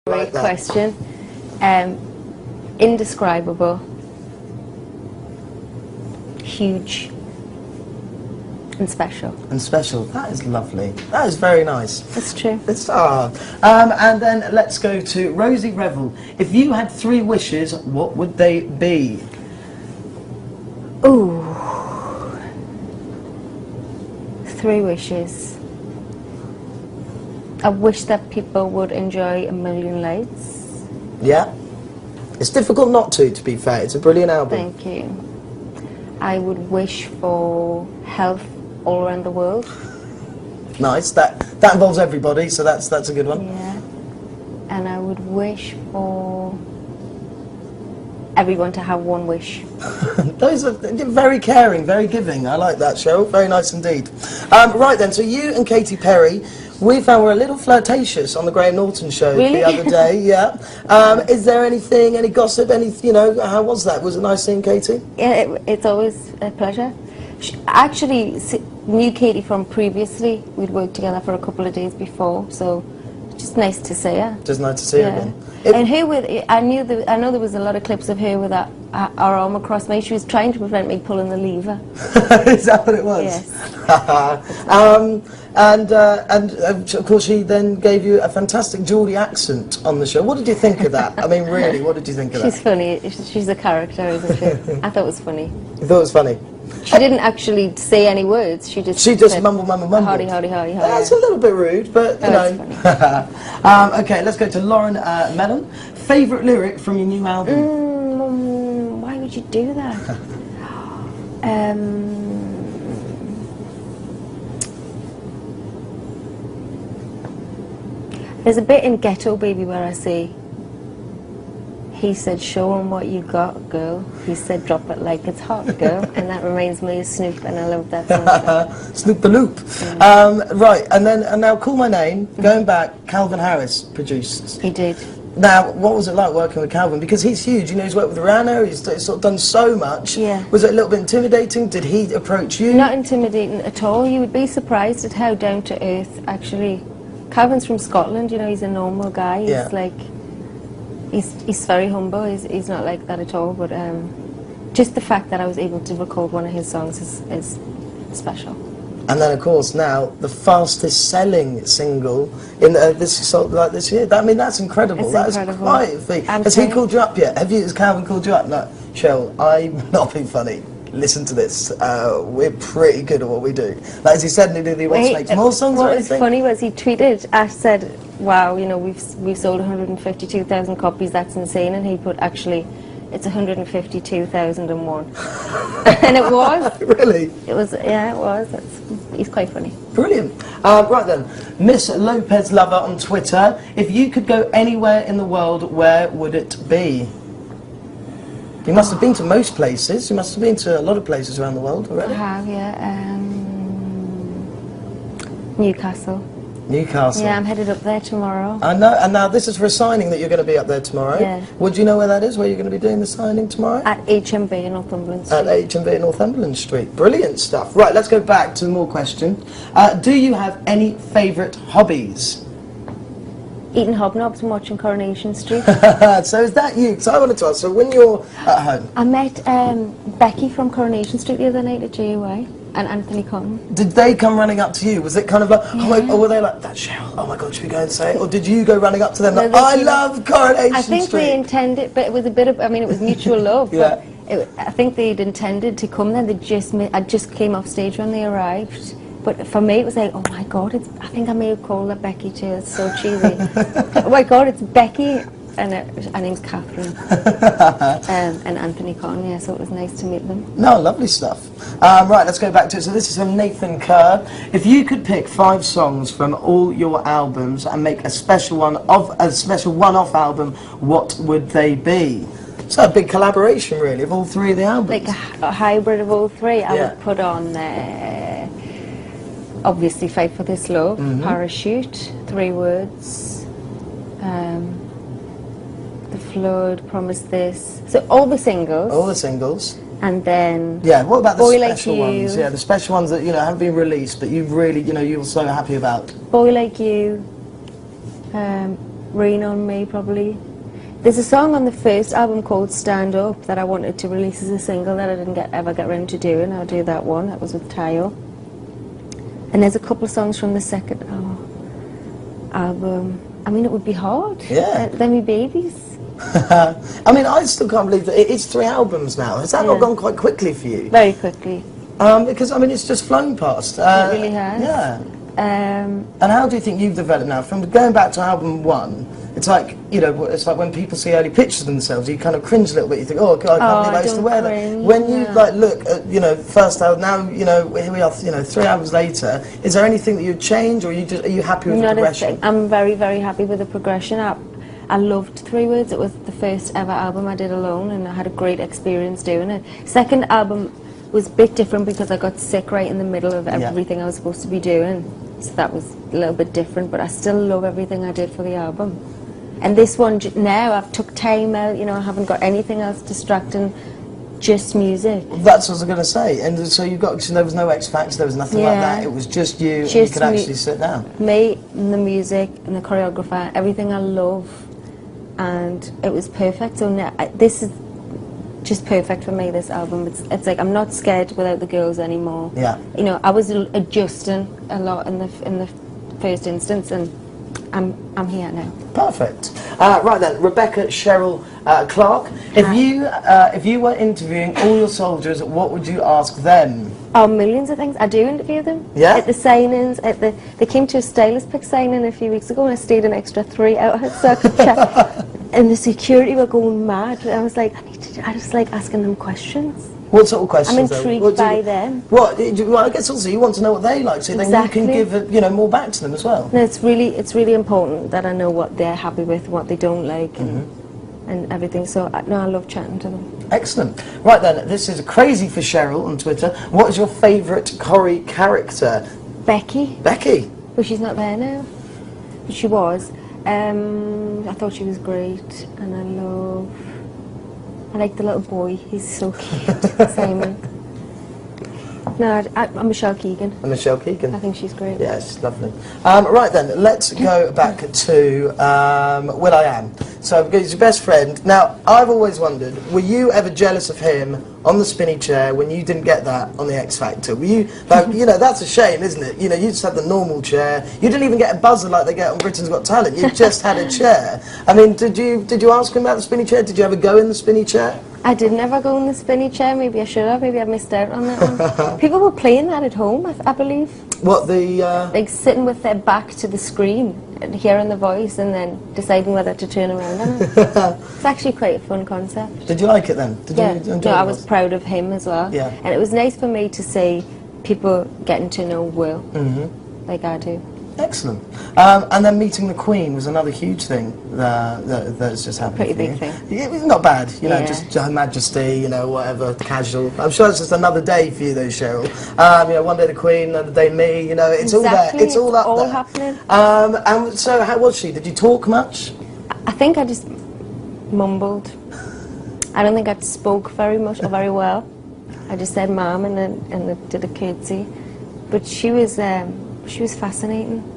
Great question. Indescribable, huge, and special. And special. That is lovely. That is very nice. That's true. It's and then let's go to Rosie Revel. If you had 3 wishes, what would they be? Ooh. 3 wishes. I wish that people would enjoy A Million Lights. Yeah. It's difficult not to be fair. It's a brilliant album. Thank you. I would wish for health all around the world. Nice. That involves everybody, so that's a good one. Yeah. And I would wish for everyone to have one wish. Those are very caring, very giving. I like that, Cheryl. Very nice indeed. Right then, so you and Katy Perry, we found were a little flirtatious on the Graham Norton show Really? the other day. Yeah. Is there anything, any gossip, any, how was that? Was it nice seeing Katy? Yeah, it's always a pleasure. She actually knew Katy from previously. We'd worked together for a couple of days before, so just nice to see her. Just nice to see her again. And her with, I know there was a lot of clips of her with her arm across me. She was trying to prevent me pulling the lever. Is that what it was? Yes. And of course she then gave you a fantastic Geordie accent on the show. What did you think of that? I mean, really, what did you think of that? She's funny. She's a character, isn't she? I thought it was funny. You thought it was funny? She didn't actually say any words. She just mumbled. Howdy, howdy, howdy, howdy. That's a little bit rude, but you know. Funny. Okay, let's go to Lauren Mellon. Favourite lyric from your new album? Why would you do that? There's a bit in Ghetto Baby where I say, he said, show 'em what you got, girl. He said, drop it like it's hot, girl. And that reminds me of Snoop, and I love that song. Snoop the Loop. Right, and now Call My Name, going back, Calvin Harris produced. He did. Now, what was it like working with Calvin? Because he's huge, he's worked with Rihanna, he's sort of done so much. Yeah. Was it a little bit intimidating? Did he approach you? Not intimidating at all. You would be surprised at how down to earth, actually. Calvin's from Scotland, he's a normal guy. He's like, he's very humble. He's not like that at all. But just the fact that I was able to record one of his songs is special. And then, of course, now the fastest-selling single in this year. I mean, that's incredible. That's quite a feat. Has he called you up yet? Has Calvin called you up? No, Cheryl, I'm not being funny. Listen to this. We're pretty good at what we do. Like, as he said, he wants to make more songs or anything? What was funny was he tweeted, Ash said, wow, we've sold 152,000 copies, that's insane. And he put, actually, it's 152,001. And it was. Really? It was, yeah, it was. He's quite funny. Brilliant. Right then, Miss Lopez Lover on Twitter. If you could go anywhere in the world, where would it be? You must have been to most places. You must have been to a lot of places around the world already. I have, yeah. Newcastle. Newcastle. Yeah, I'm headed up there tomorrow. I know, and now this is for a signing that you're going to be up there tomorrow. Yeah. Would you know where that is, where you're going to be doing the signing tomorrow? At HMV in Northumberland Street. At HMV in Northumberland Street. Brilliant stuff. Right, let's go back to more questions. Do you have any favourite hobbies? Eating hobnobs and watching Coronation Street. So is that you? So I wanted to ask, so when you're at home... I met Becky from Coronation Street the other night at JUA and Anthony Cotton. Did they come running up to you? Was it kind of like, or were they like, that's Cheryl, oh my God, should we go and say it? Or did you go running up to them like, I love Coronation Street? I think they intended, but it was a bit of, it was mutual love. Yeah. But I think they'd intended to come there. I just came off stage when they arrived. But for me, it was like, oh my God, I think I may have called her Becky too. It's so cheesy. Oh my God, it's Becky. And her name's Catherine. And Anthony Cotton, yeah, so it was nice to meet them. No, lovely stuff. Right, let's go back to it. So this is from Nathan Kerr. If you could pick 5 songs from all your albums and make a special one-off album, what would they be? So a big collaboration, really, of all 3 of the albums. Like a hybrid of all 3. I would put on... obviously, Fight for This Love, Parachute, 3 Words, The Flood, Promise This. So all the singles. All the singles. And then... Yeah, what about the special ones? Yeah, the special ones that, haven't been released, but you've really, you're so happy about. Boy Like You, Rain on Me, probably. There's a song on the first album called Stand Up that I wanted to release as a single that I didn't ever get around to doing. I'll do that one. That was with Tayo. And there's a couple of songs from the second album. I mean, it would be hard. Yeah. They're me babies. I mean, I still can't believe that it's 3 albums now. Has that not gone quite quickly for you? Very quickly. Because, I mean, it's just flown past. It really has. Yeah. And how do you think you've developed now? From going back to album 1, it's like, you know, it's like when people see early pictures of themselves, you kind of cringe a little bit. You think, oh, God, I can't believe I used to wear that. When you, like, look at, you know, first album, now, you know, here we are, you know, 3 albums later, is there anything that you'd change, or are you happy with the progression? I'm very, very happy with the progression. I loved 3 Words. It was the first ever album I did alone, and I had a great experience doing it. Second album was a bit different because I got sick right in the middle of everything I was supposed to be doing. So that was a little bit different, but I still love everything I did for the album. And this one, now I've took time out, you know, I haven't got anything else distracting, just music. That's what I was going to say. And so you got, there was no X Factor, there was nothing like that, it was just you, and you could actually sit down. Me and the music and the choreographer, everything I love, and it was perfect. So now, this is just perfect for me, this album. It's like I'm not scared without the girls anymore. Yeah. You know, I was adjusting a lot in the first instance, and I'm here now. Perfect. Right then, Rebecca Cheryl Clark. If you were interviewing all your soldiers, what would you ask them? Oh, millions of things. I do interview them. Yeah. At the signings, they came to a stylist pick signing a few weeks ago, and I stayed an extra 3 hours so I could chat. And the security were going mad. I was like, I just like asking them questions. What sort of questions? I'm intrigued by them. Well, I guess also you want to know what they like, so then you can give you know, more back to them as well. No, it's really important that I know what they're happy with, what they don't like, and everything. So no, I love chatting to them. Excellent. Right then, this is Crazy for Cheryl on Twitter. What is your favourite Corrie character? Becky. Becky. But she's not there now. But she was. I thought she was great, and I like the little boy. He's so cute, Simon. No, I'm Michelle Keegan. Michelle Keegan. I think she's great. Yeah, she's lovely. Right then, let's go back to will.i.am. So, because he's your best friend. Now, I've always wondered, were you ever jealous of him on the spinny chair when you didn't get that on the X Factor? Were you, like, you know, that's a shame, isn't it? You know, you just had the normal chair. You didn't even get a buzzer like they get on Britain's Got Talent. You just had a chair. I mean, did you ask him about the spinny chair? Did you ever go in the spinny chair? I did never go in the spinny chair. Maybe I should have. Maybe I missed out on that one. People were playing that at home, I believe. What, the... Like sitting with their back to the screen and hearing the voice and then deciding whether to turn around on it. It's actually quite a fun concept. Did you like it then? Did you enjoy it? No, I was proud of him as well. Yeah. And it was nice for me to see people getting to know Will, like I do. Excellent. And then meeting the Queen was another huge thing that's just happened. Pretty big thing. Yeah, it's not bad, you know, just Her Majesty, you know, whatever, casual. I'm sure it's just another day for you though, Cheryl. You know, one day the Queen, another day me, you know, it's all there. It's all up there. Happening. And so how was she? Did you talk much? I think I just mumbled. I don't think I spoke very much or very well. I just said ma'am and then did a curtsy. But she was fascinating.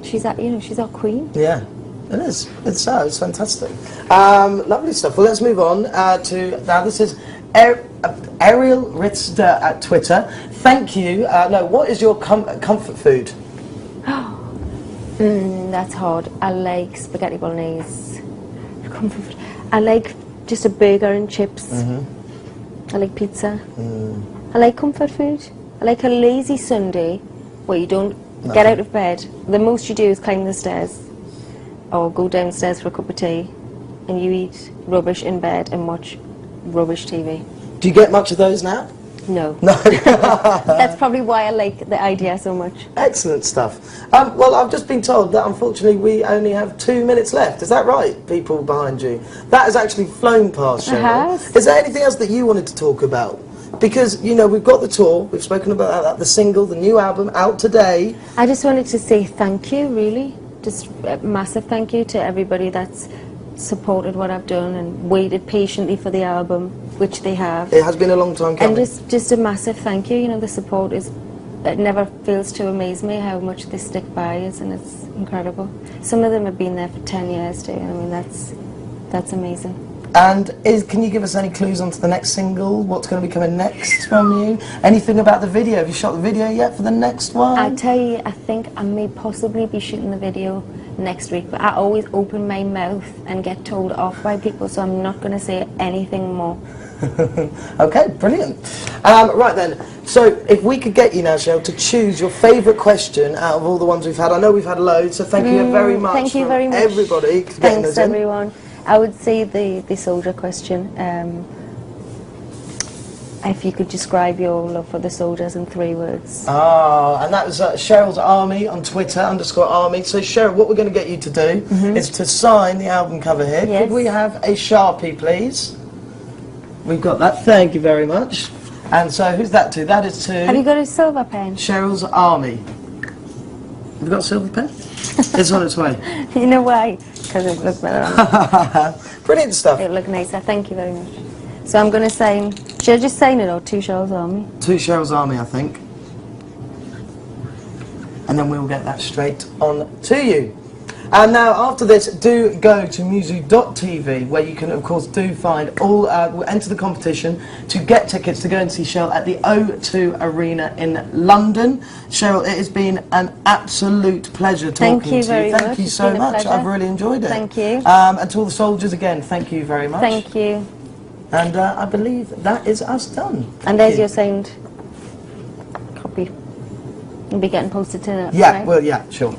She's our queen. Yeah, it is. It's fantastic. Lovely stuff. Well, let's move on to now. This is Ariel Ritzder at Twitter. Thank you. What is your comfort food? That's hard. I like spaghetti bolognese. Comfort food. I like just a burger and chips. I like pizza. I like comfort food. I like a lazy Sunday where you don't get out of bed. The most you do is climb the stairs or go downstairs for a cup of tea, and you eat rubbish in bed and watch rubbish TV. Do you get much of those now? No. No. That's probably why I like the idea so much. Excellent stuff. Well, I've just been told that unfortunately we only have 2 minutes left. Is that right, people behind you? That has actually flown past, Cheryl. It has. Is there anything else that you wanted to talk about? Because, you know, we've got the tour, we've spoken about that, the single, the new album, out today. I just wanted to say thank you, really. Just a massive thank you to everybody that's supported what I've done and waited patiently for the album, which they have. It has been a long time coming. And just a massive thank you. You know, the support is it never fails to amaze me how much they stick by us, and it's incredible. Some of them have been there for 10 years too, and I mean that's amazing. And can you give us any clues onto the next single? What's going to be coming next from you? Anything about the video? Have you shot the video yet for the next one? I tell you, I think I may possibly be shooting the video next week, but I always open my mouth and get told off by people, so I'm not going to say anything more. Okay, brilliant. Right then, so if we could get you now, Cheryl, to choose your favourite question out of all the ones we've had. I know we've had loads, so thank you very much. Thank you very much, everybody. Thanks, everyone. I would say the soldier question. If you could describe your love for the soldiers in 3 words. And that was Cheryl's Army on Twitter, _Army. So Cheryl, what we're going to get you to do is to sign the album cover here. Yes. Could we have a Sharpie, please? We've got that, thank you very much. And so who's that to? That is to... Have you got a silver pen? Cheryl's Army. Have you got a silver pen? It's on its way. You know why? Because it looks better on it. Brilliant stuff. It'll look nicer, thank you very much. So I'm going to sign... Should I just sign it, or to Cheryl's Army? To Cheryl's Army, I think. And then we'll get that straight on to you. And now, after this, do go to musu.tv, where you can, of course, do find all, enter the competition to get tickets to go and see Cheryl at the O2 Arena in London. Cheryl, it has been an absolute pleasure talking to you. Thank you so much. I've really enjoyed it. Thank you. And to all the soldiers, again, thank you very much. Thank you. And I believe that is us done. And there's your signed copy. It'll be getting posted to that. Yeah, right? Well, yeah, sure.